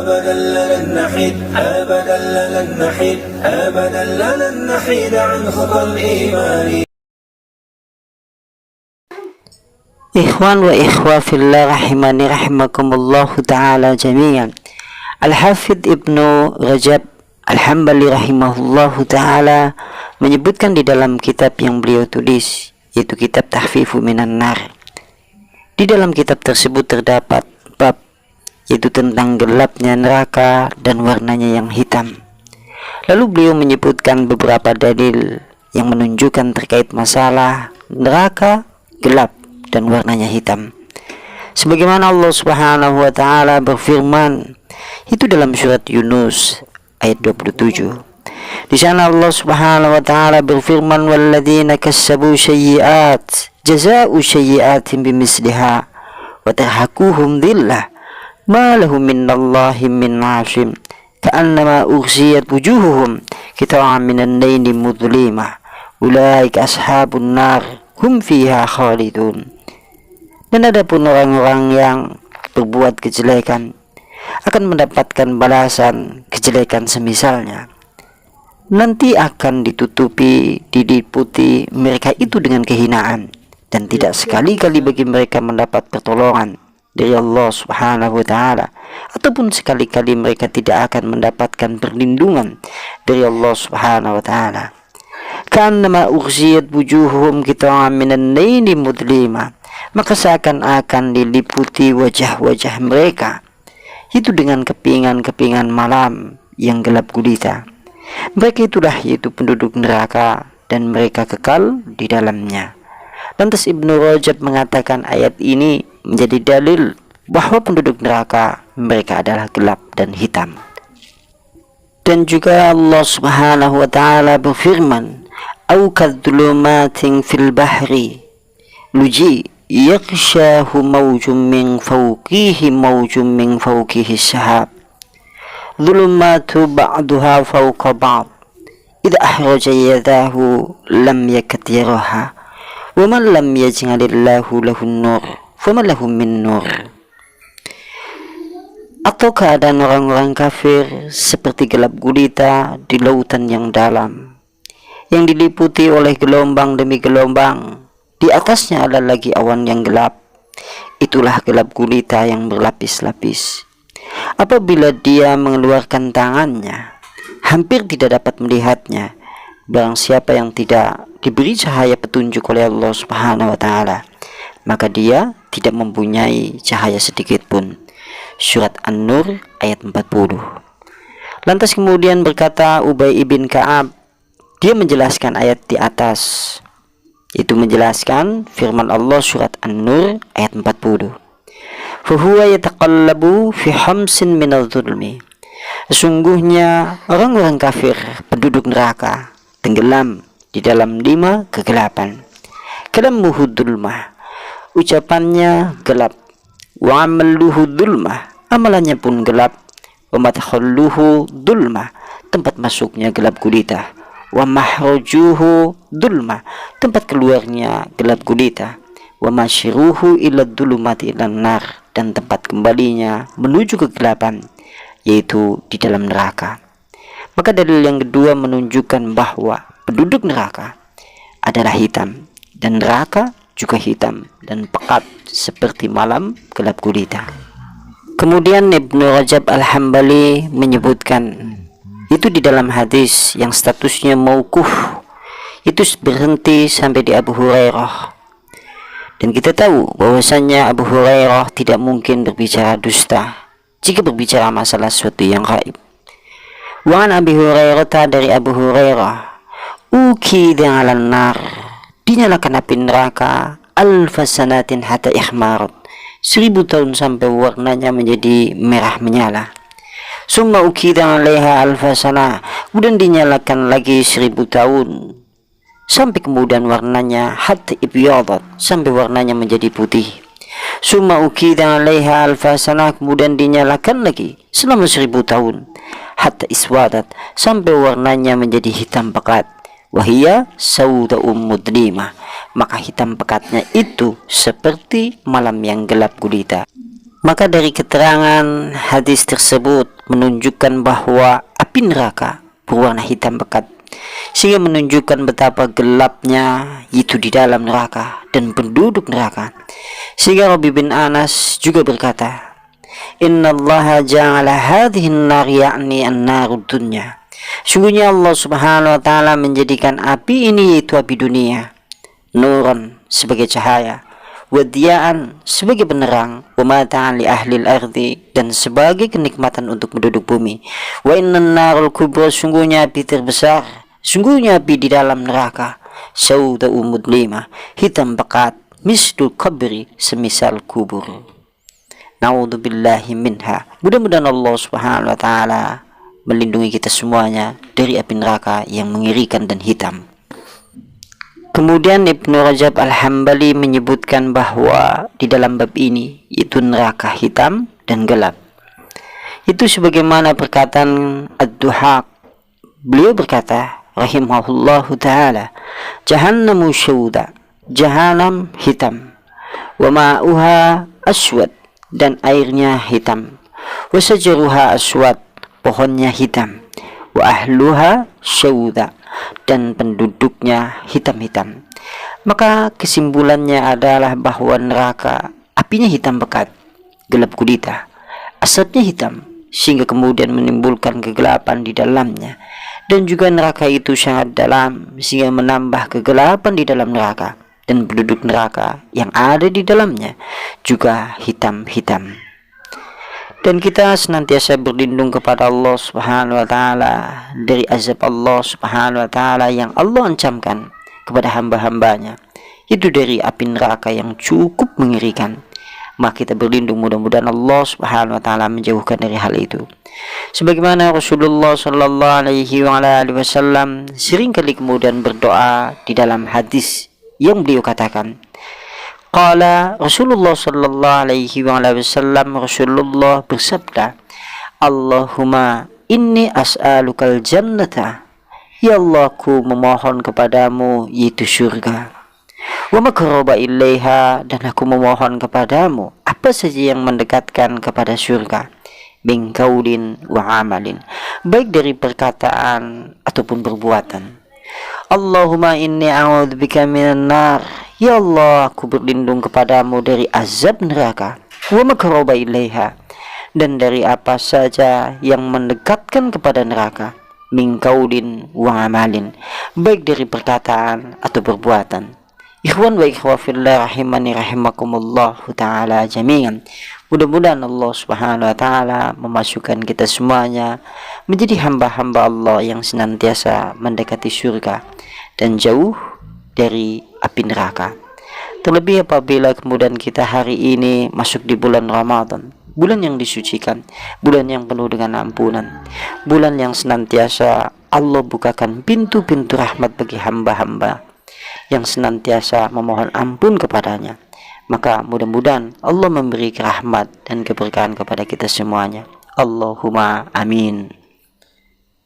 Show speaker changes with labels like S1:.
S1: أبدا لن نحيد أبدا لن نحيد أبدا لن نحيد عن خطى الإيمان.
S2: Ikhwan wa ikhwa fillah rahimani rahimakumullahu ta'ala jami'an. Al-Hafidh Ibnu Rajab Al-Hambali rahimahullahu ta'ala menyebutkan di dalam kitab yang beliau tulis, yaitu kitab Tahfifu Minan Nar. Di dalam kitab tersebut terdapat bab yaitu tentang gelapnya neraka dan warnanya yang hitam. Lalu beliau menyebutkan beberapa dalil yang menunjukkan terkait masalah neraka gelap dan warnanya hitam. Sebagaimana Allah Subhanahu wa taala berfirman itu dalam surat Yunus ayat 27. Di sana Allah Subhanahu wa taala berfirman, walladzina kassabu sayyi'at jazaa'u sayyi'atin bimisliha wa tarhaquhum dhillah ma lahum minallahi min 'asim ka'annama ughsiyat wujuhuhum qita'an minan laili mudhlima ulaika ashabun nar hum fiha khalidun. Dan adapun orang-orang yang berbuat kejelekan akan mendapatkan balasan kejelekan semisalnya. Nanti akan diliputi mereka itu dengan kehinaan, dan tidak sekali-kali bagi mereka mendapat pertolongan dari Allah Subhanahu wa taala, ataupun sekali-kali mereka tidak akan mendapatkan perlindungan dari Allah Subhanahu wa taala. Ka'annama ughsiyat wujuhuhum qita'an minan laili mudhlima, maka seakan-akan diliputi wajah-wajah mereka itu dengan kepingan-kepingan malam yang gelap gulita. Mereka itulah yaitu penduduk neraka dan mereka kekal di dalamnya. Lantas Ibnu Rajab mengatakan ayat ini menjadi dalil bahwa penduduk neraka mereka adalah gelap dan hitam. Dan juga Allah Subhanahu wa taala berfirman, "Au kadzulumatin fil bahri luji yaghshahu mawjun min fawqihi mawjun min fawqihi sahab dhulumatu ba'duha fawqa ba'd idza ahraja yadahu lam yakad yaraha wa man lam yaj'alillahu lahu nur fama lahu min nur." Atau keadaan orang-orang kafir seperti gelap gulita di lautan yang dalam, yang diliputi oleh gelombang demi gelombang. Di atasnya ada lagi awan yang gelap. Itulah gelap gulita yang berlapis-lapis. Apabila dia mengeluarkan tangannya, hampir tidak dapat melihatnya. Barang siapa yang tidak diberi cahaya petunjuk oleh Allah Subhanahu wa taala, maka dia tidak mempunyai cahaya sedikit pun. Surat An-Nur ayat 40. Lantas kemudian berkata Ubay ibn Ka'ab, dia menjelaskan ayat di atas, itu menjelaskan firman Allah surat An-Nur ayat 40. Fahuwa yataqallabu fi hamsin minadh-dhulmi. Sesungguhnya orang-orang kafir penduduk neraka tenggelam di dalam 5 kegelapan. Kalamuhu dhulmah, ucapannya gelap. Wa amaluhu dhulmah, amalannya pun gelap. Wa madkhaluhu dhulmah, tempat masuknya gelap gulita. Wa mahrajuhu dhulmah, tempat keluarnya gelap gulita. Wa masyiruhu ila dhulumati ilan nar, dan tempat kembalinya menuju kegelapan, yaitu di dalam neraka. Maka dalil yang kedua menunjukkan bahwa penduduk neraka adalah hitam, dan neraka juga hitam dan pekat seperti malam gelap gulita. Kemudian Ibnu Rajab Al-Hambali menyebutkan itu di dalam hadis yang statusnya mauquf, itu berhenti sampai di Abu Hurairah. Dan kita tahu bahwasanya Abu Hurairah tidak mungkin berbicara dusta jika berbicara masalah sesuatu yang gaib. Wa an Abi Hurairah, dari Abu Hurairah, ukida 'alan nar, dinyalakan api neraka alfasanatin hatta ihmarat, 1000 tahun sampai warnanya menjadi merah menyala. Summa ukida 'alaiha alfasana, kemudian dinyalakan lagi 1000 tahun sampai kemudian warnanya hatta ibyadat, sampai warnanya menjadi putih. Summa ukida 'alaiha alfasana, kemudian dinyalakan lagi selama 1000 tahun hatta iswadat, sampai warnanya menjadi hitam pekat. Wahia sauda'um mudlimah, maka hitam pekatnya itu seperti malam yang gelap gulita. Maka dari keterangan hadis tersebut menunjukkan bahwa api neraka berwarna hitam pekat, sehingga menunjukkan betapa gelapnya itu di dalam neraka dan penduduk neraka. Sehingga Rabi bin Anas juga berkata, Innallaha ja'ala hadhihi an-nar ya'ni an-narud dunya. Sungguhnya Allah Subhanahu wa taala menjadikan api ini, yaitu api dunia, nuran sebagai cahaya, wadiyaan sebagai penerang, wa mata'an li ahli al-ardi dan sebagai kenikmatan untuk penduduk bumi. Wa innan narul kubra, sungguhnya api terbesar, sungguhnya api di dalam neraka, sauda'u mudlimah, hitam pekat, misdul qabri, semisal kubur. Naudzubillahi minha. Mudah-mudahan Allah Subhanahu wa taala melindungi kita semuanya dari api neraka yang mengerikan dan hitam. Kemudian Ibnu Rajab Al-Hambali menyebutkan bahwa di dalam bab ini, itu neraka hitam dan gelap, itu sebagaimana perkataan Ad-Duhaq. Beliau berkata rahimahullahu ta'ala, Jahannamu syauda, jahanam hitam, wa ma'uha aswad, dan airnya hitam, wa sajaruha aswad, pohonnya hitam, wa ahluha syauda, dan penduduknya hitam-hitam. Maka kesimpulannya adalah bahwa neraka apinya hitam pekat, gelap gulita, asapnya hitam, sehingga kemudian menimbulkan kegelapan di dalamnya. Dan juga neraka itu sangat dalam, sehingga menambah kegelapan di dalam neraka, dan penduduk neraka yang ada di dalamnya juga hitam-hitam. Dan kita senantiasa berlindung kepada Allah Subhanahu wa taala dari azab Allah Subhanahu wa taala yang Allah ancamkan kepada hamba-hambanya, itu dari api neraka yang cukup mengerikan. Maka kita berlindung, mudah-mudahan Allah Subhanahu wa taala menjauhkan dari hal itu. Sebagaimana Rasulullah sallallahu alaihi wasallam seringkali kemudian berdoa di dalam hadis yang beliau katakan, qala Rasulullah sallallahu alaihi wasallam, Rasulullah bersabda, Allahumma inni as'alukal jannata, ya Allah, ku memohon kepadamu yaitu surga, wa ma qaraba ilaiha, dan aku memohon kepadamu apa saja yang mendekatkan kepada surga, min qaulin wa amalin, baik dari perkataan ataupun perbuatan. Allahumma inni a'udzubika minan nar, ya Allah, aku berlindung kepadamu dari azab neraka, wa ma qaraba ilaiha, dan dari apa saja yang mendekatkan kepada neraka, min qaulin wa amalin, baik dari perkataan atau perbuatan. Ikhwan wa ikhwafillah rahimani rahimakumullah ta'ala jami'an. Mudah-mudahan Allah Subhanahu wa taala memasukkan kita semuanya menjadi hamba-hamba Allah yang senantiasa mendekati surga dan jauh dari api neraka. Terlebih apabila kemudian kita hari ini masuk di bulan Ramadan, bulan yang disucikan, bulan yang penuh dengan ampunan, bulan yang senantiasa Allah bukakan pintu-pintu rahmat bagi hamba-hamba yang senantiasa memohon ampun kepadanya. Maka mudah-mudahan Allah memberi rahmat dan keberkahan kepada kita semuanya. Allahumma amin.